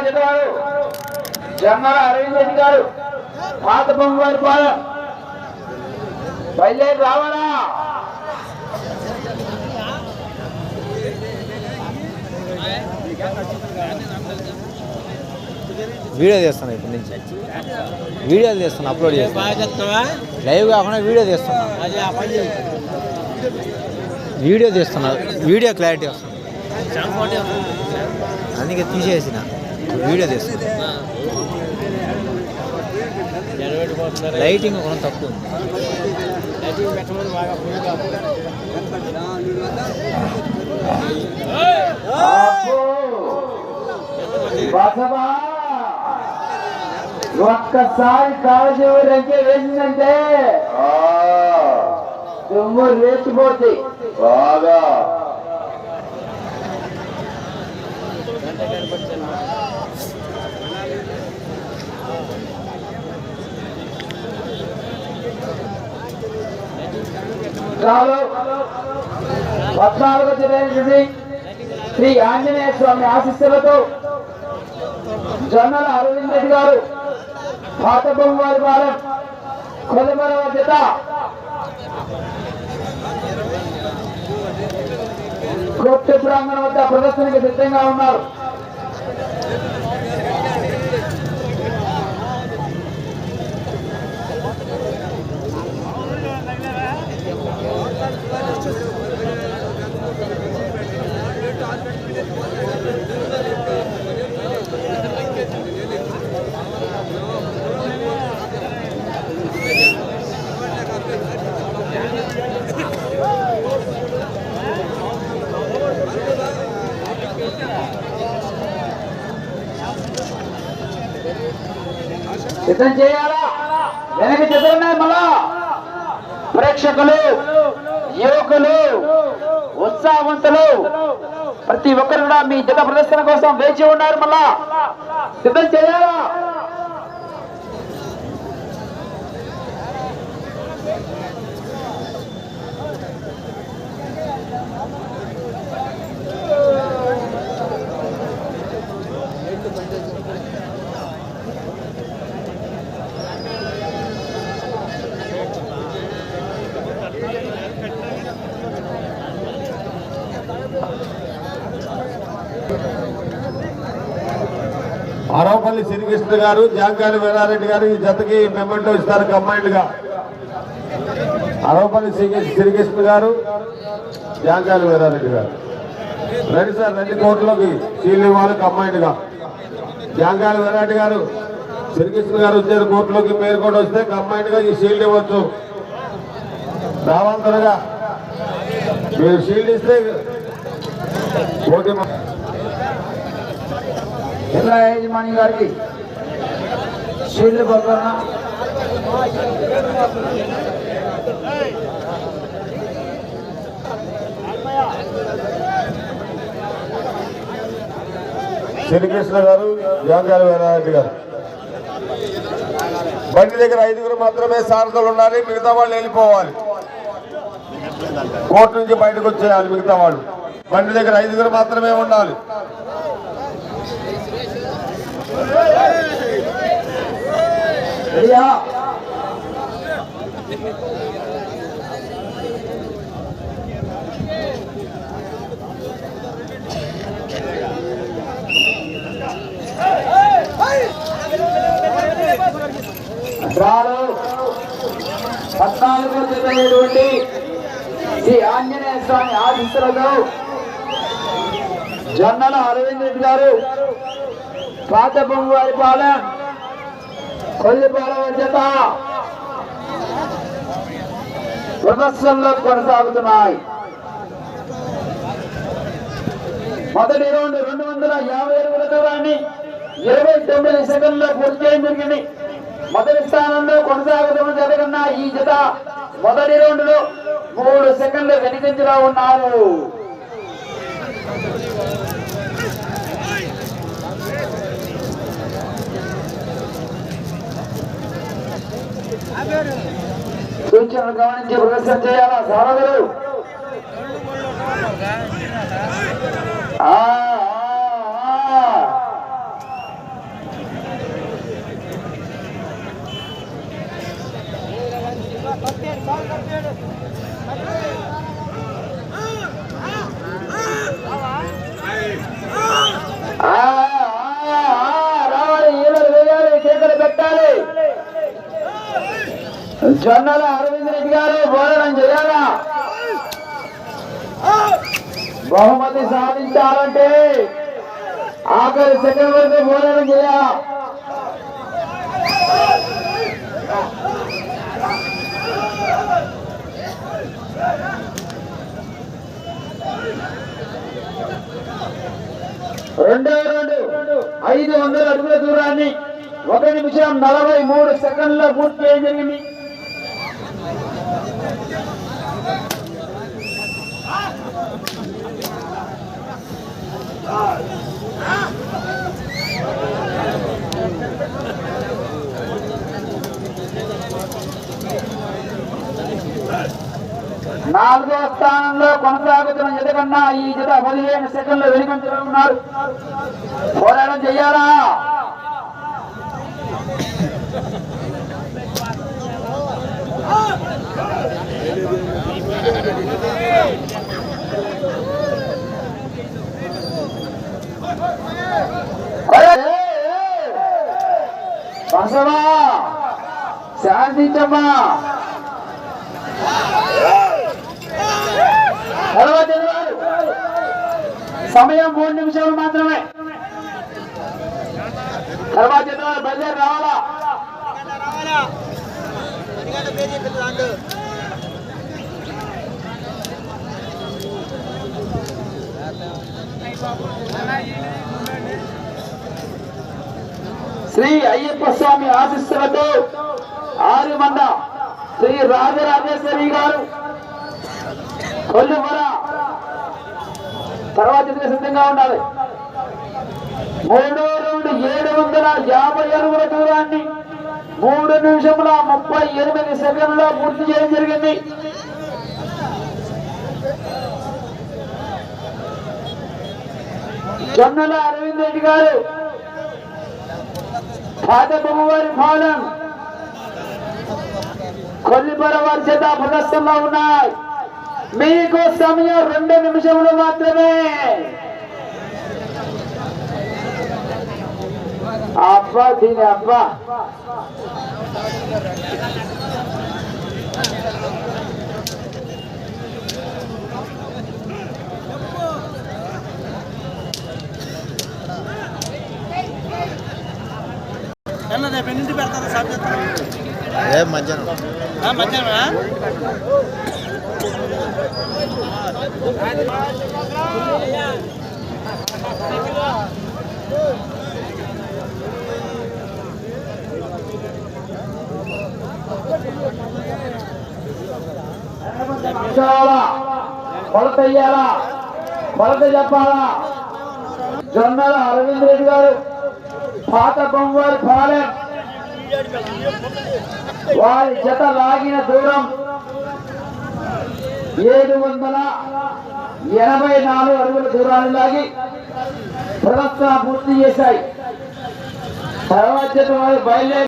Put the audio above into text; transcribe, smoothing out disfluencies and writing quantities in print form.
జతవారు జంగాల అరవింద్ రెడ్డి గారు పాత బొమ్మ వారి పాలెం బయలుదేరి రావాలా. వీడియో తీస్తాను ఇప్పటి నుంచి, వీడియోలు తీస్తాను, అప్లోడ్ చేస్తాను. లైవ్ కాకుండా వీడియో తీస్తున్నా, వీడియో తీస్తున్నా, వీడియో క్లారిటీ వస్తుంది, అందుకే తీసేసిన వీడియో తీస్తున్నా. లైటింగ్ కూడా తక్కువ ఉంది. ఒక్కసారి కాళజీ రంకే వేసిందంటే దుమ్ము రేచిపోతుంది బాగా. చాలు 14వ జరిగినటువంటి శ్రీ ఆంజనేయ స్వామి ఆశీస్సులతో జొన్నల అరవింద్ రెడ్డి గారు పాత బొమ్మవారి పాలెం కొలమరవ జత కోర్టు ప్రాంగణం వద్ద ప్రదర్శనకు సిద్ధంగా ఉన్నారు. సిద్ధం చేయాలా, వెనక చెదురున్నాయి. మళ్ళా ప్రేక్షకులు, యువకులు, ఉత్సాహవంతులు ప్రతి ఒక్కరు కూడా మీ జత ప్రదర్శన కోసం వేచి ఉన్నారు. మళ్ళా సిద్ధం చేయాలా. ఆరోపల్లి శ్రీకృష్ణ గారు, జాంకాలి వీరారెడ్డి గారు ఈ జతకి మెమెంటో ఇస్తారు కంబైన్డ్ గా. ఆరోపల్లి శ్రీకృష్ణ గారు, జాంకాలి వీరారెడ్డి గారు రండి సార్, 2 కోట్లకి సీల్ ఇవ్వాలి కంబైన్డ్ గా. జాంకాలి వీరారెడ్డి గారు, శ్రీకృష్ణ గారు వచ్చారు కోర్టులోకి, మీరు కూడా వస్తే కంబైన్డ్ గా ఈ షీల్డ్ ఇవ్వచ్చు. రావాలి త్వరగా, మీరు షీల్డ్ ఇస్తే పోటీ. జిల్లా యజమాని గారికి షీల్డ్ పక్కన శ్రీకృష్ణ గారు, జాంకాలి వీరారెడ్డి గారు. బండి దగ్గర 5గురు మాత్రమే సారథులు ఉండాలి, మిగతా వాళ్ళు వెళ్ళిపోవాలి. కోర్టు నుంచి బయటకు వచ్చేయాలి మిగతా వాళ్ళు. బండి దగ్గర 5గురు మాత్రమే ఉండాలి. డ్రాలో 14వ జరిగినటువంటి శ్రీ ఆంజనేయ స్వామి ఆశీస్సులతో జొన్నల అరవింద్ రెడ్డి గారు పాత బొమ్మవారి పాలెం కొల్లిపాలెం జత ప్రదర్శనలో కొనసాగుతున్నాయి. మొదటి రౌండ్ 250 అడుగుల దూరాన్ని 29 సెకండ్లో పూర్తి చేయడం జరిగింది. మొదటి స్థానంలో కొనసాగుతున్న జరగన్న ఈ జత మొదటి రౌండ్ లో 3 సెకండ్లు వెనుకంజలో ఉన్నారు. సూచనలు గమనించి ప్రదర్శన చేయాలా సారథులు. జొన్నల అరవింద్ రెడ్డి గారు పోరాటం చేయాలా? బహుమతి సాధించాలంటే ఆఖరి సెకండ్ వరకు పోరాటం చేయాలా? రెండవ రౌండ్ 500 అడుగుల దూరాన్ని 1 నిమిషం 43 సెకండ్ల పూర్తి చేయడం జరిగింది. నాలుగో స్థానంలో కొనసాగుతున్న జత కన్నా ఈ జత 15 సెకండ్లు వెనుకంజలో ఉన్నారు. పోరాటం చెయ్యాలా? బసవా శాంతించమ్మా. సమయం 3 నిమిషాలు మాత్రమే. తర్వాత బయలుదేరి రావాలా? శ్రీ అయ్యప్ప స్వామి ఆశీస్సులతో ఆరుమండ శ్రీ రాజరాజేశ్వరి గారు కొల్లుమర తర్వాత సిద్ధంగా ఉండాలి. మూడో రౌండ్ 750 అడుగుల దూరాన్ని 3 నిమిషముల 38 సెకండ్లో పూర్తి చేయడం జరిగింది. జొన్నల అరవింద్ రెడ్డి గారు పాత బొమ్మవారి పాలెం కొల్లిపర వారి చేత ప్రదర్శనలో ఉన్నాయి. మీకు సమయం 2 నిమిషములు మాత్రమే. అబ్బా దీని అబ్బా ఎన్నింటి పెడతారు సార్? మధ్యాహ్నం మధ్యాహ్నం కొలత ఇయ్యాలా? కొలత చెప్పాలా? జొన్నల అరవింద్ రెడ్డి గారు పాత బొమ్మవారి పాలెం వారి జత లాగిన దూరం 784 అడుగుల దూరాన్ని లాగి ప్రదర్శన పూర్తి చేశాయి. తర్వాత జత వారు బయలుదేరి